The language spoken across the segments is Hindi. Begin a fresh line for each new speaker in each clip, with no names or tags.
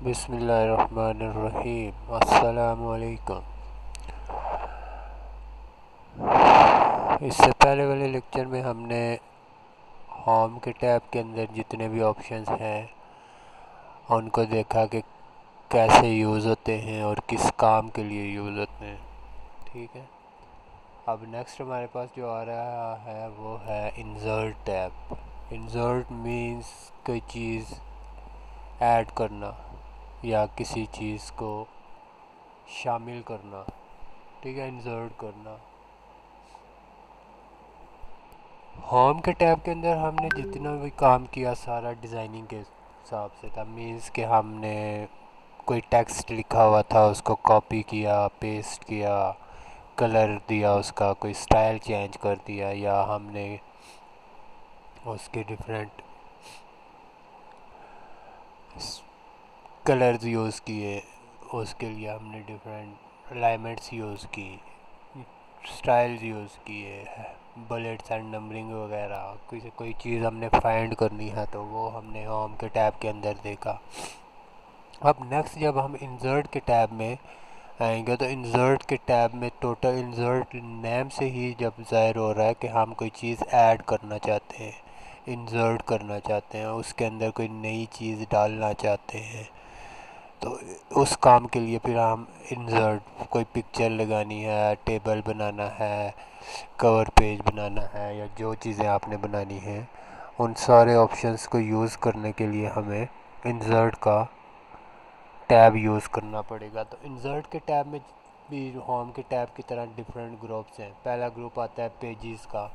बिस्मिल्लाहिर्रहमानिर्रहीम। अस्सलामुअलैकुम। इससे पहले वाले लेक्चर में हमने होम के टैब के अंदर जितने भी ऑप्शंस हैं उनको देखा कि कैसे यूज़ होते हैं और किस काम के लिए यूज़ होते हैं। ठीक है, अब नेक्स्ट हमारे पास जो आ रहा है वो है इंसर्ट टैब। इंसर्ट मीन्स कोई चीज़ ऐड करना या किसी चीज़ को शामिल करना। ठीक है, इंसर्ट करना। होम के टैब के अंदर हमने जितना भी काम किया सारा डिज़ाइनिंग के हिसाब से था। मीन्स कि हमने कोई टेक्स्ट लिखा हुआ था उसको कॉपी किया, पेस्ट किया, कलर दिया, उसका कोई स्टाइल चेंज कर दिया, या हमने उसके डिफरेंट कलर्स यूज़ किए, उसके लिए हमने डिफरेंट अलाइनमेंट्स यूज़ की, स्टाइल्स यूज़ किए, बुलेट्स एंड नंबरिंग वगैरह। कोई चीज़ हमने फाइंड करनी है तो वो हमने होम के टैब के अंदर देखा। अब नेक्स्ट जब हम इंसर्ट के टैब में आएंगे तो इंसर्ट के टैब में टोटल इंसर्ट नेम से ही जब ज़ाहिर हो रहा है कि हम कोई चीज़ ऐड करना चाहते हैं, इंसर्ट करना चाहते हैं, उसके अंदर कोई नई चीज़ डालना चाहते हैं, तो उस काम के लिए फिर हम इंसर्ट, कोई पिक्चर लगानी है, टेबल बनाना है, कवर पेज बनाना है, या जो चीज़ें आपने बनानी है उन सारे ऑप्शंस को यूज़ करने के लिए हमें इंसर्ट का टैब यूज़ करना पड़ेगा। तो इंसर्ट के टैब में भी होम के टैब की तरह डिफरेंट ग्रुप्स हैं। पहला ग्रुप आता है पेजेस का,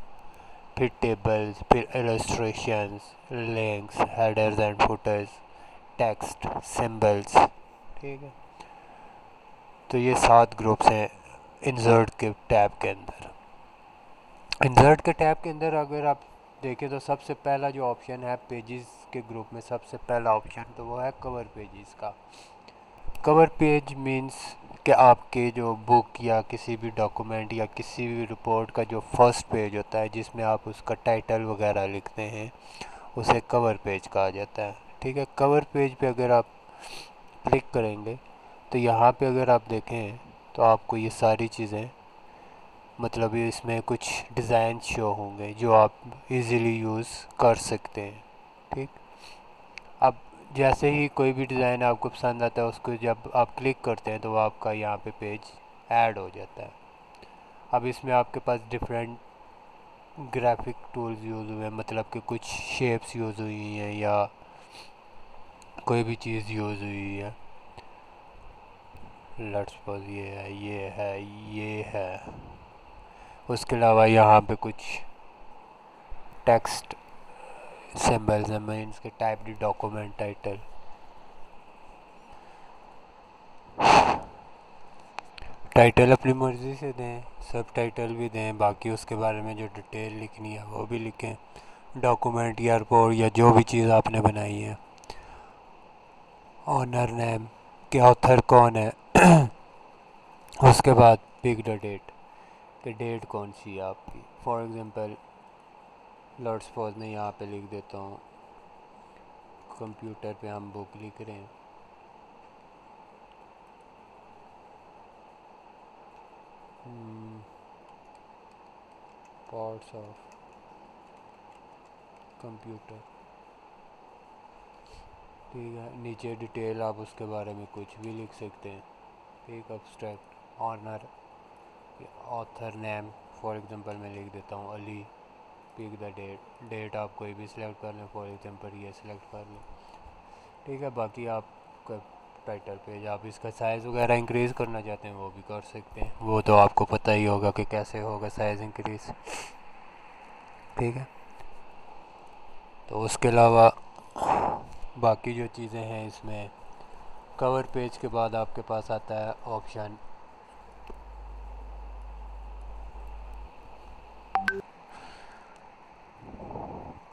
फिर टेबल्स, फिर illustrations, links, headers and putters, text, symbols. ठीक है, तो ये 7 ग्रुप्स हैं इंसर्ट के टैब के अंदर। इंसर्ट के टैब के अंदर अगर आप देखें तो सबसे पहला जो ऑप्शन है पेजेस के ग्रुप में, सबसे पहला ऑप्शन तो वो है कवर पेजेस का। कवर पेज मींस कि आपके जो बुक या किसी भी डॉक्यूमेंट या किसी भी रिपोर्ट का जो फर्स्ट पेज होता है जिसमें आप उसका टाइटल वगैरह लिखते हैं उसे कवर पेज कहा जाता है। ठीक है, कवर पेज पे अगर आप क्लिक करेंगे तो यहाँ पे अगर आप देखें तो आपको ये सारी चीज़ें, मतलब ये इसमें कुछ डिज़ाइन शो होंगे जो आप इजीली यूज़ कर सकते हैं। ठीक, अब जैसे ही कोई भी डिज़ाइन आपको पसंद आता है उसको जब आप क्लिक करते हैं तो वो आपका यहाँ पे पेज ऐड हो जाता है। अब इसमें आपके पास डिफरेंट ग्राफिक टूल्स यूज़ हुए हैं, मतलब कि कुछ शेप्स यूज़ हुई हैं या कोई भी चीज़ यूज़ हुई है। लेट्स सपोज ये है, ये है, ये है। उसके अलावा यहाँ पे कुछ टेक्स्ट सिंबल्स हैं, मीन्स के type the document title. Title अपनी मर्ज़ी से दें, सब टाइटल भी दें, बाकी उसके बारे में जो डिटेल लिखनी है वो भी लिखें। डॉक्यूमेंट या रिपोर्ट या जो भी चीज़ आपने बनाई है, ऑनर नेम के ऑथर कौन है उसके बाद पिक द डेट, कि डेट कौन सी है आपकी। फॉर एग्ज़ाम्पल लेट्स सपोज मैं यहाँ पे लिख देता हूँ, कंप्यूटर पे हम बुक लिख रहे हैं, पार्ट्स ऑफ कंप्यूटर। ठीक है, नीचे डिटेल आप उसके बारे में कुछ भी लिख सकते हैं। ठीक, abstract, honour, author name, for example मैं लिख देता हूँ Ali, pick the date, date आप कोई भी सिलेक्ट कर लें, फॉर एग्ज़ाम्पल ये सिलेक्ट कर लें। ठीक है, बाकी आपका टाइटल पेज, आप इसका साइज़ वगैरह इंक्रीज़ करना चाहते हैं वो भी कर सकते हैं, वो तो आपको पता ही होगा कि कैसे होगा साइज़ इंक्रीज़। ठीक है, तो उसके अलावा बाकी जो चीज़ें हैं इसमें, कवर पेज के बाद आपके पास आता है ऑप्शन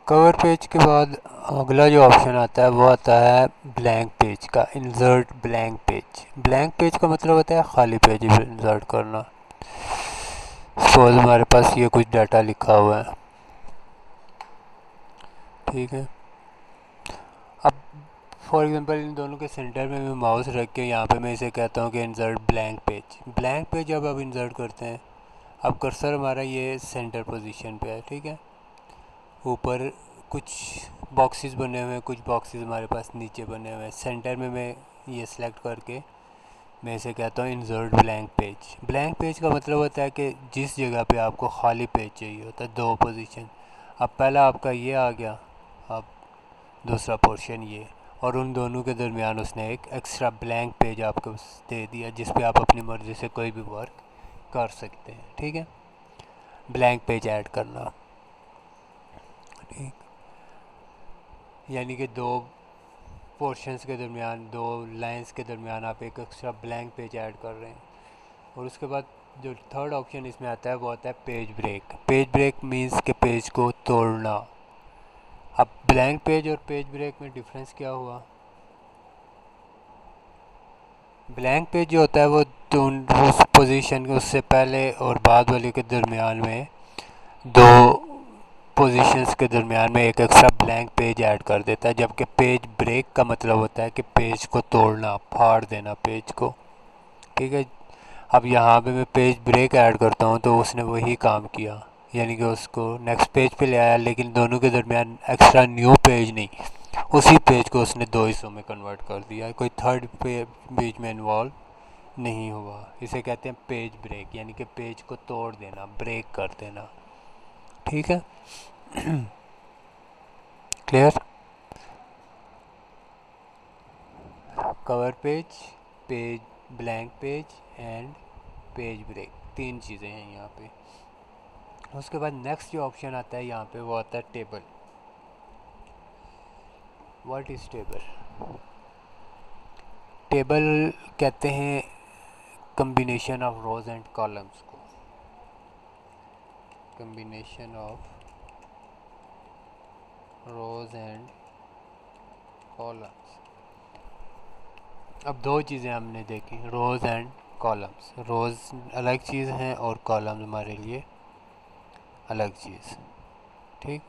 कवर पेज के बाद अगला जो ऑप्शन आता है वो आता है ब्लैंक पेज का, insert blank page. Blank page का मतलब होता है खाली पेज इंसर्ट करना। सपोज हमारे पास ये कुछ डाटा लिखा हुआ है। ठीक है, अब फॉर एग्जांपल इन दोनों के सेंटर में मैं माउस रख के यहाँ पे मैं इसे कहता हूँ कि insert blank page. Blank page जब आप इंसर्ट करते हैं, अब कर्सर हमारा ये सेंटर पोजीशन पे है, ठीक है। ऊपर कुछ बॉक्सेस बने हुए हैं, कुछ बॉक्सेस हमारे पास नीचे बने हुए हैं। सेंटर में मैं ये सिलेक्ट करके मैं इसे कहता हूँ insert blank page. Blank page का मतलब होता है कि जिस जगह पे आपको खाली पेज चाहिए होता है, दो पोजीशन। अब पहला आपका ये आ गया, अब दूसरा पोर्शन ये, और उन दोनों के दरमियान उसने एक एक्स्ट्रा ब्लैंक पेज आपको दे दिया जिस पे आप अपनी मर्ज़ी से कोई भी वर्क कर सकते हैं, ठीक है। ब्लैंक पेज ऐड करना, ठीक, यानी कि दो पोर्शंस के दरमियान, दो लाइंस के दरमियान आप एक एक्स्ट्रा ब्लैंक पेज ऐड कर रहे हैं। और उसके बाद जो थर्ड ऑप्शन इसमें आता है वो आता है page break. Page break means के पेज को तोड़ना। अब ब्लैंक पेज और पेज ब्रेक में डिफरेंस क्या हुआ? ब्लैंक पेज जो होता है वो उस पोजीशन के उससे पहले और बाद वाले के दरमियान में, दो पोजीशंस के दरमियान में एक एक्स्ट्रा ब्लैंक पेज ऐड कर देता है, जबकि पेज ब्रेक का मतलब होता है कि पेज को तोड़ना, फाड़ देना पेज को, ठीक है। अब यहाँ पे मैं पेज ब्रेक ऐड करता हूँ तो उसने वही काम किया, यानी कि उसको नेक्स्ट पेज पे ले आया, लेकिन दोनों के दरमियान एक्स्ट्रा न्यू पेज नहीं, उसी पेज को उसने दो हिस्सों में कन्वर्ट कर दिया, कोई थर्ड पेज में इन्वॉल्व नहीं हुआ। इसे कहते हैं पेज ब्रेक, यानी कि पेज को तोड़ देना, ब्रेक कर देना, ठीक है। Clear? Cover page, page blank page and page break, तीन चीज़ें हैं यहाँ पे। उसके बाद नेक्स्ट जो ऑप्शन आता है यहाँ पे वो आता है table. What is table? Table कहते हैं combination of rows and columns को, combination of rows and columns. अब दो चीज़ें हमने देखी, रोज एंड कॉलम्स। रोज अलग चीज़ है और कॉलम्स हमारे लिए अलग चीज़, ठीक।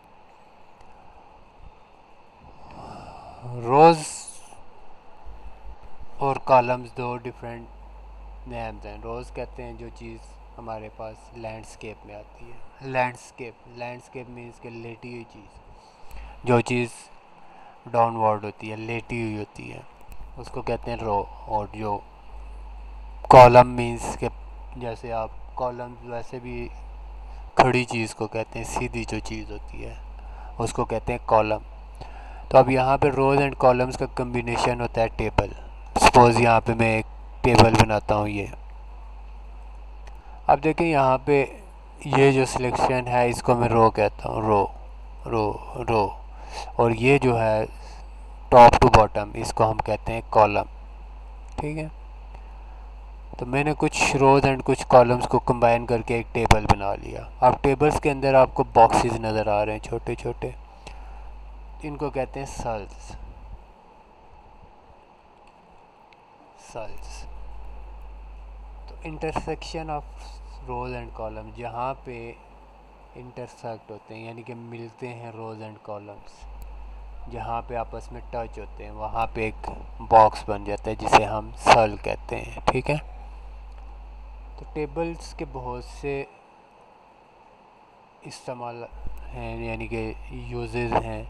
रोज और कॉलम्स दो डिफरेंट नेम्स हैं। रोज कहते हैं जो चीज़ हमारे पास लैंडस्केप में आती है। लैंडस्केप मीन्स के लेटी हुई चीज़, जो चीज़ डाउनवर्ड होती है, लेटी हुई होती है, उसको कहते हैं रो। और जो कॉलम मीन्स के, जैसे आप कॉलम वैसे भी खड़ी चीज़ को कहते हैं, सीधी जो चीज़ होती है उसको कहते हैं कॉलम। तो अब यहाँ पे रोज एंड कॉलम्स का कम्बिनेशन होता है टेबल। सपोज़ यहाँ पे मैं एक टेबल बनाता हूँ ये। अब देखिए यहाँ पे ये जो सिलेक्शन है इसको मैं रो कहता हूँ, रो रो रो। और ये जो है टॉप टू बॉटम, इसको हम कहते हैं कॉलम, ठीक है। तो मैंने कुछ रोज एंड कुछ कॉलम्स को कंबाइन करके एक टेबल बना लिया। अब टेबल्स के अंदर आपको बॉक्सेस नज़र आ रहे हैं छोटे छोटे, इनको कहते हैं सेल्स। सेल्स तो intersection of rows and column, जहाँ पे इंटरसेक्ट होते हैं यानी कि मिलते हैं रोज एंड कॉलम्स, जहाँ पे आपस में टच होते हैं, वहाँ पे एक बॉक्स बन जाता है जिसे हम सेल कहते हैं, ठीक है। तो टेबल्स के बहुत से इस्तेमाल हैं, यानी कि यूजेस हैं।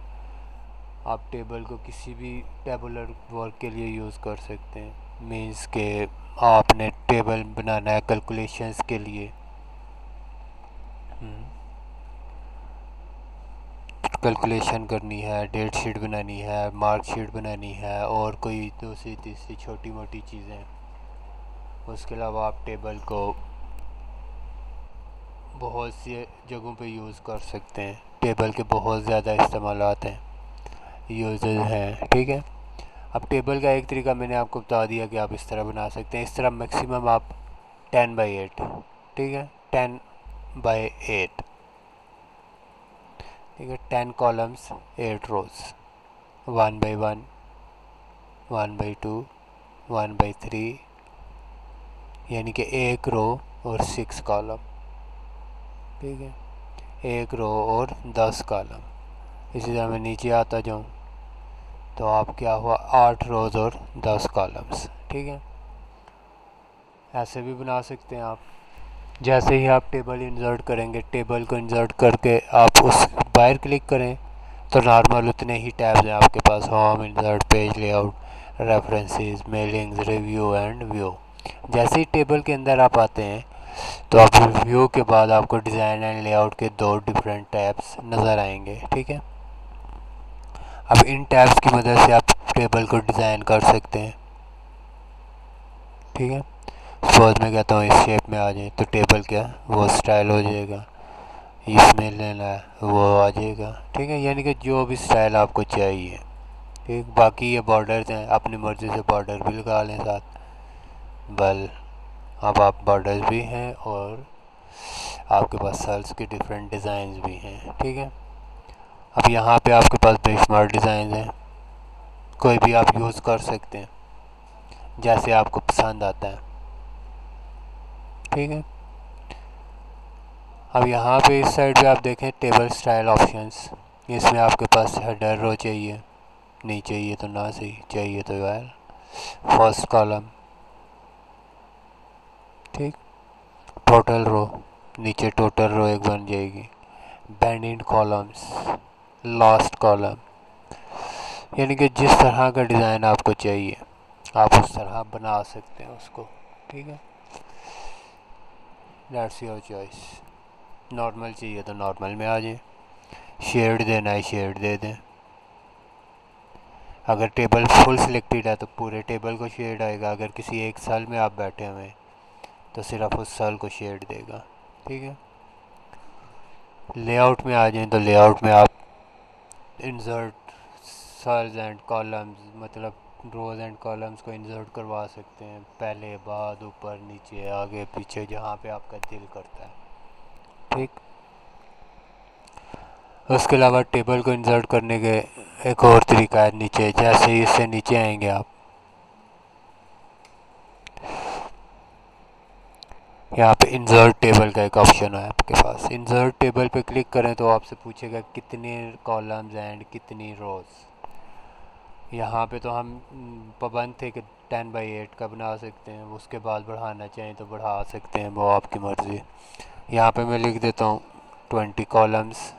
आप टेबल को किसी भी टेबुलर वर्क के लिए यूज़ कर सकते हैं। मीन्स के आपने टेबल बनाना है कैलकुलेशंस के लिए, कैलकुलेशन करनी है, डेट शीट बनानी है, मार्क शीट बनानी है, और कोई दूसरी तीसरी छोटी मोटी चीज़ें। उसके अलावा आप टेबल को बहुत सी जगहों पे यूज़ कर सकते हैं। टेबल के बहुत ज़्यादा इस्तेमालात हैं, यूजेस हैं, ठीक है। अब टेबल का एक तरीका मैंने आपको बता दिया कि आप इस तरह बना सकते हैं। इस तरह मैक्सिमम आप 10/8, ठीक है, 10/8, ठीक है। 10 कॉलम्स 8 रोज, 1/1, 1/2, 1/3, यानी कि एक रो और 6 कॉलम, ठीक है, एक रो और 10 कॉलम। इसी तरह मैं नीचे आता जाऊँ तो आप क्या हुआ 8 रोज़ और 10 कॉलम्स। ठीक है, ऐसे भी बना सकते हैं आप। जैसे ही आप टेबल इंसर्ट करेंगे, टेबल को इंसर्ट करके आप उस बाहर क्लिक करें तो नॉर्मल उतने ही टैब्स हैं आपके पास, home, insert, page layout, references, mailings, review and view. जैसे ही टेबल के अंदर आप आते हैं तो आप व्यू के बाद आपको डिज़ाइन एंड लेआउट के 2 डिफरेंट टैब्स नज़र आएंगे। ठीक है, अब इन टैब्स की मदद से आप टेबल को डिज़ाइन कर सकते हैं। ठीक है, सपोज मैं कहता हूँ इस शेप में आ जाए तो टेबल क्या वो स्टाइल हो जाएगा, इसमें लेना है वो आ जाएगा। ठीक है, यानी कि जो भी स्टाइल आपको चाहिए। ठीक, बाकी ये बॉर्डर्स हैं, अपनी मर्ज़ी से बॉर्डर भी लगा लें साथ। बल अब आप बॉर्डर्स भी हैं और आपके पास सेल्स के डिफरेंट डिज़ाइन भी हैं। ठीक है, अब यहाँ पे आपके पास बेशुमार डिज़ाइन हैं, कोई भी आप यूज़ कर सकते हैं जैसे आपको पसंद आता है। ठीक है, अब यहाँ पे इस साइड पे आप देखें टेबल स्टाइल ऑप्शंस, इसमें आपके पास हेडर रो चाहिए, नहीं चाहिए तो ना सही, चाहिए तो यार फर्स्ट कॉलम। ठीक, टोटल रो, नीचे टोटल रो एक बन जाएगी, बैंडिंग कॉलम्स, लास्ट कॉलम। यानी कि जिस तरह का डिज़ाइन आपको चाहिए आप उस तरह बना सकते हैं उसको। ठीक है, दैट्स योर चॉइस। नॉर्मल चाहिए तो नॉर्मल में आ जाए, शेड देना है शेड दे दें। अगर टेबल फुल सिलेक्टेड है तो पूरे टेबल को शेड आएगा, अगर किसी एक सेल में आप बैठे हुए हैं तो सिर्फ उस सेल को शेड देगा। ठीक है, लेआउट में आ जाएं तो लेआउट में आप इंसर्ट सेल्स एंड कॉलम्स, मतलब रोज़ एंड कॉलम्स को इंसर्ट करवा सकते हैं, पहले बाद, ऊपर नीचे, आगे पीछे, जहाँ पे आपका दिल करता है। ठीक, उसके अलावा टेबल को इंसर्ट करने के एक और तरीका है नीचे, जैसे ही इससे नीचे आएंगे आप यहाँ पे इंसर्ट टेबल का एक ऑप्शन है आपके पास। इंसर्ट टेबल पे क्लिक करें तो आपसे पूछेगा कितने कॉलम्स एंड कितनी रोज़। यहाँ पे तो हम पाबंद थे कि 10/8 का बना सकते हैं, उसके बाद बढ़ाना चाहें तो बढ़ा सकते हैं, वो आपकी मर्ज़ी। यहाँ पे मैं लिख देता हूँ 20 कॉलम्स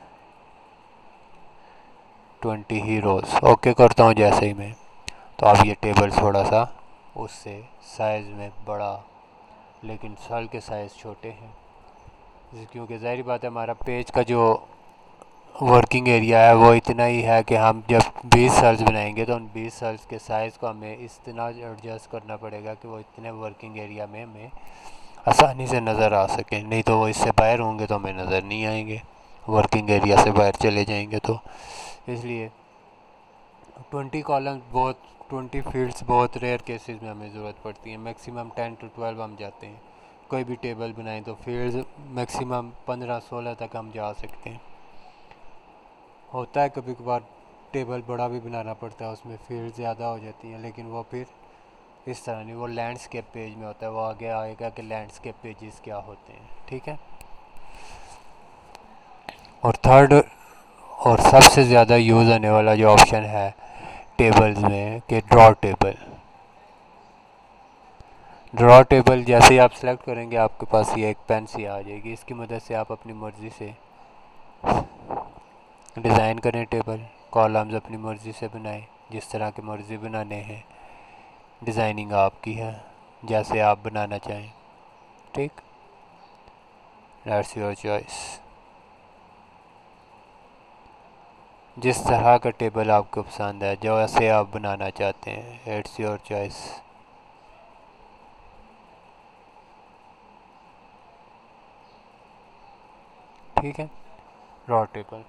20 ही रोज़, ओके करता हूँ जैसे ही मैं। तो अब ये टेबल थोड़ा सा उससे साइज़ में बड़ा, लेकिन सेल के साइज़ छोटे हैं, क्योंकि ज़ाहिर बात है हमारा पेज का जो वर्किंग एरिया है वो इतना ही है कि हम जब 20 सेल्स बनाएंगे तो उन 20 सेल्स के साइज़ को हमें इस तरह एडजस्ट करना पड़ेगा कि वो इतने वर्किंग एरिया में हमें आसानी से नज़र आ सके, नहीं तो वो इससे बाहर होंगे तो हमें नज़र नहीं आएंगे, वर्किंग एरिया से बाहर चले जाएंगे। तो इसलिए 20 कॉलम बहुत, 20 फील्ड्स बहुत रेयर केसेस में हमें ज़रूरत पड़ती है, मैक्सिमम 10 to 12 हम जाते हैं। कोई भी टेबल बनाएं तो फील्ड्स मैक्सिमम 15-16 तक हम जा सकते हैं। होता है कभी कभार टेबल बड़ा भी बनाना पड़ता है, उसमें फील्ड ज़्यादा हो जाती हैं, लेकिन वो फिर इस तरह नहीं, वो लैंडस्केप पेज में होता है, वो आगे आएगा कि लैंडस्केप पेजेस क्या होते हैं। ठीक है, और थर्ड और सबसे ज़्यादा यूज़ होने वाला जो ऑप्शन है टेबल्स में कि ड्रॉ टेबल। ड्रॉ टेबल जैसे ही आप सेलेक्ट करेंगे आपके पास ये एक पेन सी आ जाएगी, इसकी मदद से आप अपनी मर्ज़ी से डिज़ाइन करें टेबल, कॉलम्स अपनी मर्ज़ी से बनाएं, जिस तरह के मर्ज़ी बनाने हैं, डिज़ाइनिंग आपकी है, जैसे आप बनाना चाहें। ठीक, दैट्स योर चॉइस। जिस तरह का टेबल आपको पसंद है, जो ऐसे आप बनाना चाहते हैं, इट्स योर चॉइस। ठीक है, ड्रॉ टेबल।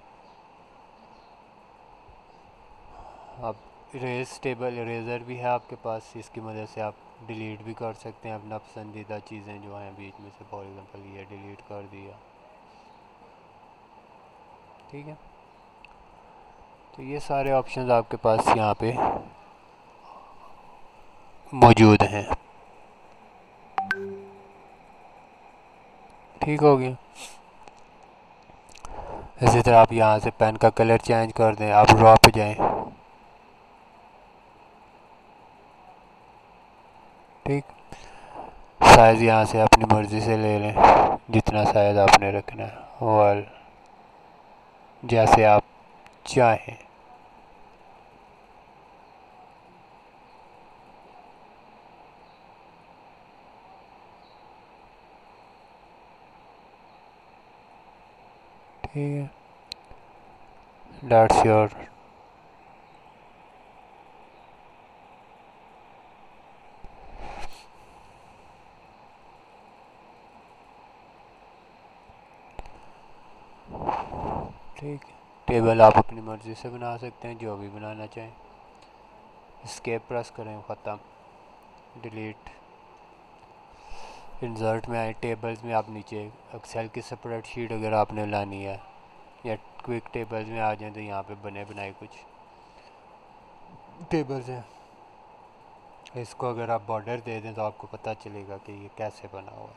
अब इरेज टेबल, इरेज़र भी है आपके पास, इसकी मदद से आप डिलीट भी कर सकते हैं अपना पसंदीदा चीज़ें जो हैं बीच में से, फॉर एग्जांपल ये डिलीट कर दिया। ठीक है, तो ये सारे ऑप्शंस आपके पास यहाँ पे मौजूद हैं। ठीक हो गया। इसी तरह आप यहाँ से पेन का कलर चेंज कर दें, आप ड्रॉ पे जाएं, ठीक। साइज़ यहाँ से अपनी मर्ज़ी से ले लें, जितना साइज़ आपने रखना है और जैसे आप चाहें। ठीक है, दैट्स योर। ठीक है, टेबल आप अपनी मर्ज़ी से बना सकते हैं, जो भी बनाना चाहें। एस्केप प्रेस करें, ख़त्म, डिलीट। इंसर्ट में आए, टेबल्स में आप नीचे एक्सेल की स्प्रेडशीट अगर आपने लानी है या क्विक टेबल्स में आ जाए तो यहाँ पे बने बनाए कुछ टेबल्स हैं। इसको अगर आप बॉर्डर दे दें तो आपको पता चलेगा कि ये कैसे बना हुआ है।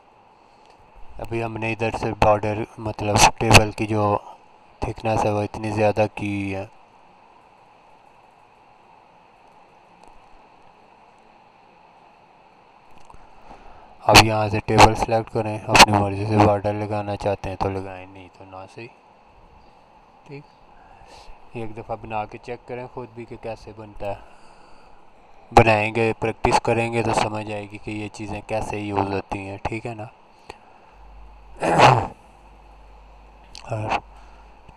अभी हमने इधर से बॉर्डर मतलब टेबल की जो थिकनेस है वो इतनी ज़्यादा की हुई है। अब यहाँ से टेबल सेलेक्ट करें, अपनी मर्ज़ी से बॉर्डर लगाना चाहते हैं तो लगाएं, नहीं तो ना सही। ठीक, एक दफ़ा बना के चेक करें खुद भी कि कैसे बनता है। बनाएंगे, प्रैक्टिस करेंगे तो समझ आएगी कि ये चीज़ें कैसे यूज़ होती हैं। ठीक है ना। और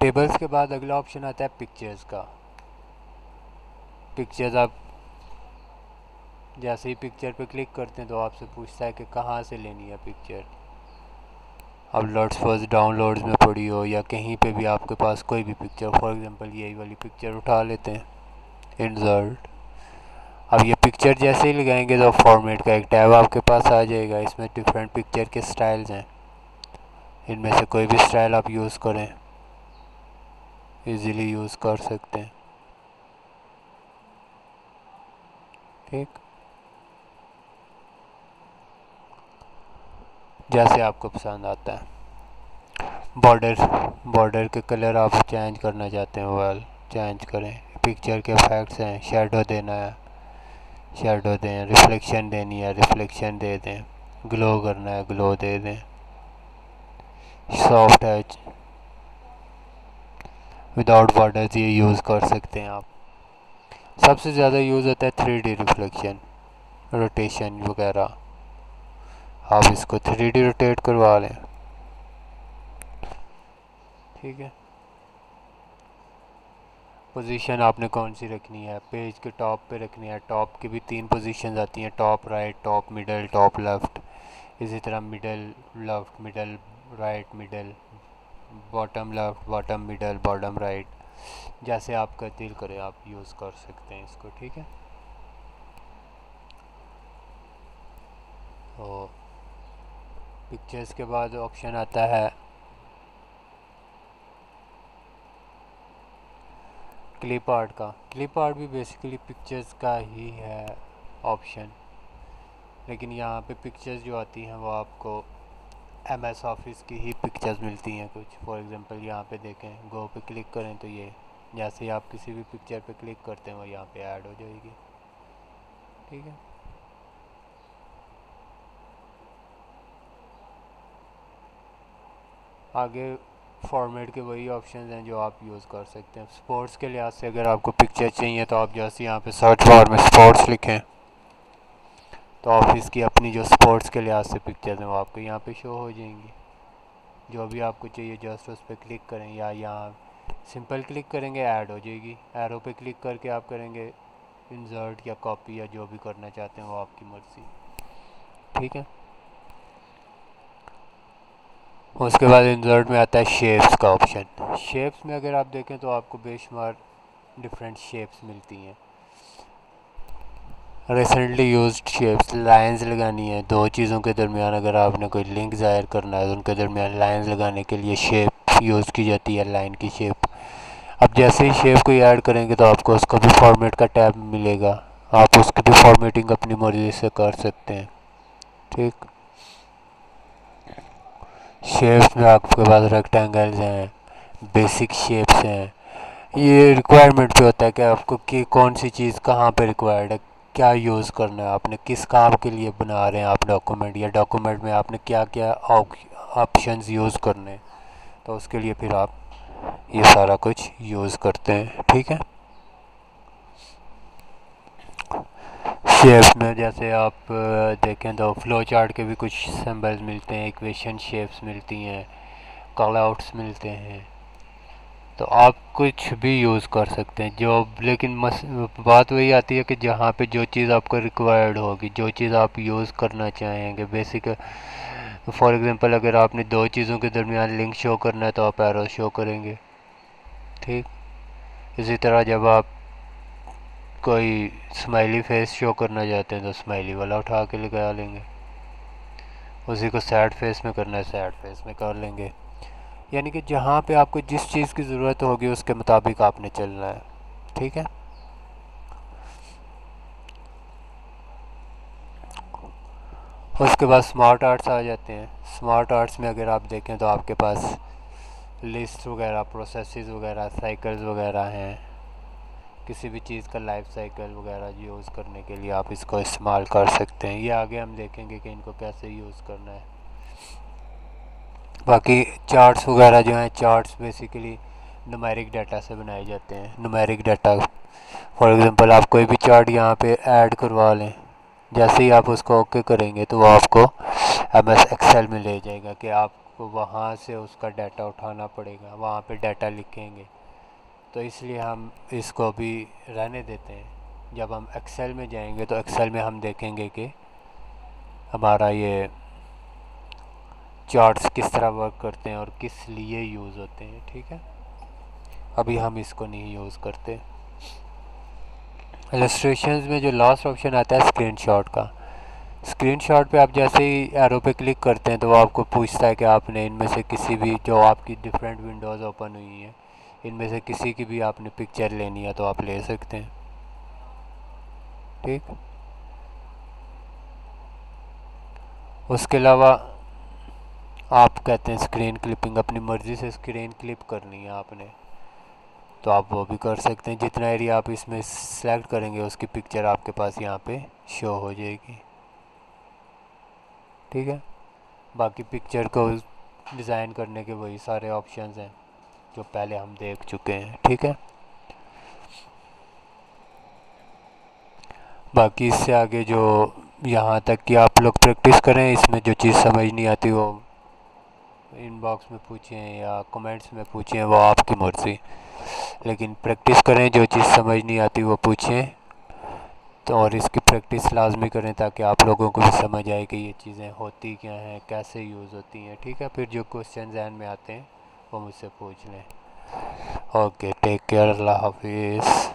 टेबल्स के बाद अगला ऑप्शन आता है पिक्चर्स का। पिक्चर्स आप जैसे ही पिक्चर पे क्लिक करते हैं तो आपसे पूछता है कि कहाँ से लेनी है पिक्चर। अब लोड्स फर्स्ट डाउनलोड्स में पड़ी हो या कहीं पे भी आपके पास कोई भी पिक्चर, फॉर एग्जांपल यही वाली पिक्चर उठा लेते हैं, इंसर्ट। अब ये पिक्चर जैसे ही लगाएंगे तो फॉर्मेट का एक टैब आपके पास आ जाएगा। इसमें डिफरेंट पिक्चर के स्टाइल्स हैं, इनमें से कोई भी स्टाइल आप यूज़ करें, इजीली यूज़ कर सकते हैं। ठीक, जैसे आपको पसंद आता है। बॉर्डर के कलर आप चेंज करना चाहते हैं, वेल चेंज करें। पिक्चर के इफेक्ट्स हैं, शेडो देना है, शेडो दें। रिफ्लेक्शन देनी है, रिफ्लेक्शन दे दें। ग्लो करना है, ग्लो दे दें। सॉफ्ट टच, विदाउट बॉर्डर्स ये यूज़ कर सकते हैं आप। सबसे ज़्यादा यूज़ होता है 3D रिफ्लेक्शन, रोटेशन वगैरह। आप इसको 3D रोटेट करवा लें। ठीक है, पोजीशन आपने कौन सी रखनी है, पेज के टॉप पे रखनी है। टॉप की भी 3 पोजीशंस आती हैं, top right, top middle, top left. इसी तरह middle left, middle right, middle bottom left, bottom middle, bottom right. जैसे आपका दिल करे आप यूज़ कर सकते हैं इसको। ठीक है, तो पिक्चर्स के बाद ऑप्शन आता है क्लिप आर्ट का। क्लिप आर्ट भी बेसिकली पिक्चर्स का ही है ऑप्शन, लेकिन यहाँ पे पिक्चर्स जो आती हैं वो आपको MS ऑफिस की ही पिक्चर्स मिलती हैं कुछ। फॉर एग्जांपल यहाँ पे देखें, गो पे क्लिक करें तो ये जैसे ही आप किसी भी पिक्चर पे क्लिक करते हैं वो यहाँ पे ऐड हो जाएगी। ठीक है, आगे फॉर्मेट के वही ऑप्शंस हैं जो आप यूज़ कर सकते हैं। स्पोर्ट्स के लिहाज से अगर आपको पिक्चर चाहिए तो आप जैसे यहाँ पे सर्च बार में स्पोर्ट्स लिखें तो ऑफिस की अपनी जो स्पोर्ट्स के लिहाज से पिक्चर्स हैं वो आपको यहाँ पे शो हो जाएंगी। जो भी आपको चाहिए जस्ट उस पर क्लिक करें, या यहाँ सिंपल क्लिक करेंगे ऐड हो जाएगी। एरो पे क्लिक करके आप करेंगे इंसर्ट या कॉपी या जो भी करना चाहते हैं वो आपकी मर्ज़ी। ठीक है, उसके बाद इंसर्ट में आता है शेप्स का ऑप्शन। शेप्स में अगर आप देखें तो आपको बेशुमार डिफरेंट शेप्स मिलती हैं। रिसेंटली यूज्ड शेप्स, लाइंस लगानी है दो चीज़ों के दरमियान, अगर आपने कोई लिंक ज़ाहिर करना है तो उनके दरमियान लाइंस लगाने के लिए शेप यूज़ की जाती है, लाइन की शेप। अब जैसे ही शेप को ऐड करेंगे तो आपको उसका भी फॉर्मेट का टैब मिलेगा, आप उसकी भी फॉर्मेटिंग अपनी मर्ज़ी से कर सकते हैं। ठीक, शेप्स में आपके पास रेक्टेंगल्स हैं, बेसिक शेप्स हैं। ये रिक्वायरमेंट पे होता है कि आपको कि कौन सी चीज़ कहाँ पे रिक्वायर्ड है। क्या यूज़ करना है, आपने किस काम के लिए बना रहे हैं आप डॉक्यूमेंट, या डॉक्यूमेंट में आपने क्या क्या ऑप्शंस यूज़ करने हैं, तो उसके लिए फिर आप ये सारा कुछ यूज़ करते हैं। ठीक है। शेप्स में जैसे आप देखें तो फ्लो चार्ट के भी कुछ सिंबल्स मिलते हैं, इक्वेशन शेप्स मिलती हैं, कॉलआउट्स मिलते हैं, तो आप कुछ भी यूज़ कर सकते हैं जो, लेकिन बात वही आती है कि जहाँ पे जो चीज़ आपको रिक्वायर्ड होगी, जो चीज़ आप यूज़ करना चाहेंगे, बेसिक फॉर एग्जांपल अगर आपने दो चीज़ों के दरमियान लिंक शो करना है तो आप एरो शो करेंगे। ठीक। इसी तरह जब आप कोई स्माइली फेस शो करना चाहते हैं तो स्माइली वाला उठा के लगा लेंगे, उसी को सैड फेस में करना है सैड फेस में कर लेंगे। यानी कि जहाँ पे आपको जिस चीज़ की ज़रूरत होगी उसके मुताबिक आपने चलना है। ठीक है। उसके बाद स्मार्ट आर्ट्स आ जाते हैं। स्मार्ट आर्ट्स में अगर आप देखें तो आपके पास लिस्ट वगैरह, प्रोसेसेस वगैरह, साइकिल्स वगैरह हैं, किसी भी चीज़ का लाइफ साइकिल वगैरह यूज़ करने के लिए आप इसको इस्तेमाल कर सकते हैं। ये आगे हम देखेंगे कि इनको कैसे यूज़ करना है। बाकी चार्ट्स वगैरह जो हैं, चार्ट्स बेसिकली न्यूमेरिक डाटा से बनाए जाते हैं। न्यूमेरिक डाटा, फॉर एग्जांपल आप कोई भी चार्ट यहाँ पे ऐड करवा लें, जैसे ही आप उसको ओके करेंगे तो वो आपको MS एक्सेल में ले जाएगा कि आपको वहाँ से उसका डाटा उठाना पड़ेगा, वहाँ पे डाटा लिखेंगे। तो इसलिए हम इसको अभी रहने देते हैं। जब हम एक्सेल में जाएंगे तो एक्सेल में हम देखेंगे कि हमारा ये चार्ट्स किस तरह वर्क करते हैं और किस लिए यूज़ होते हैं। ठीक है। अभी हम इसको नहीं यूज़ करते। इलस्ट्रेशंस में जो लास्ट ऑप्शन आता है स्क्रीनशॉट का, स्क्रीनशॉट पे आप जैसे ही एरो पे क्लिक करते हैं तो वो आपको पूछता है कि आपने इनमें से किसी भी, जो आपकी डिफरेंट विंडोज़ ओपन हुई हैं, इनमें से किसी की भी आपने पिक्चर लेनी है तो आप ले सकते हैं। ठीक। उसके अलावा आप कहते हैं स्क्रीन क्लिपिंग, अपनी मर्ज़ी से स्क्रीन क्लिप करनी है आपने, तो आप वो भी कर सकते हैं। जितना एरिया आप इसमें सेलेक्ट करेंगे उसकी पिक्चर आपके पास यहाँ पे शो हो जाएगी। ठीक है। बाकी पिक्चर को डिज़ाइन करने के वही सारे ऑप्शंस हैं जो पहले हम देख चुके हैं। ठीक है। बाकी इससे आगे जो, यहाँ तक कि आप लोग प्रैक्टिस करें, इसमें जो चीज़ समझ नहीं आती वो इनबॉक्स में पूछें या कमेंट्स में पूछें, वो आपकी मर्ज़ी, लेकिन प्रैक्टिस करें, जो चीज़ समझ नहीं आती वो पूछें। तो और इसकी प्रैक्टिस लाजमी करें ताकि आप लोगों को भी समझ आए कि ये चीज़ें होती क्या हैं, कैसे यूज़ होती हैं। ठीक है। फिर जो क्वेश्चन ज़हन में आते हैं वो मुझसे पूछ लें। ओके, टेक केयर, अल्लाह हाफिज़।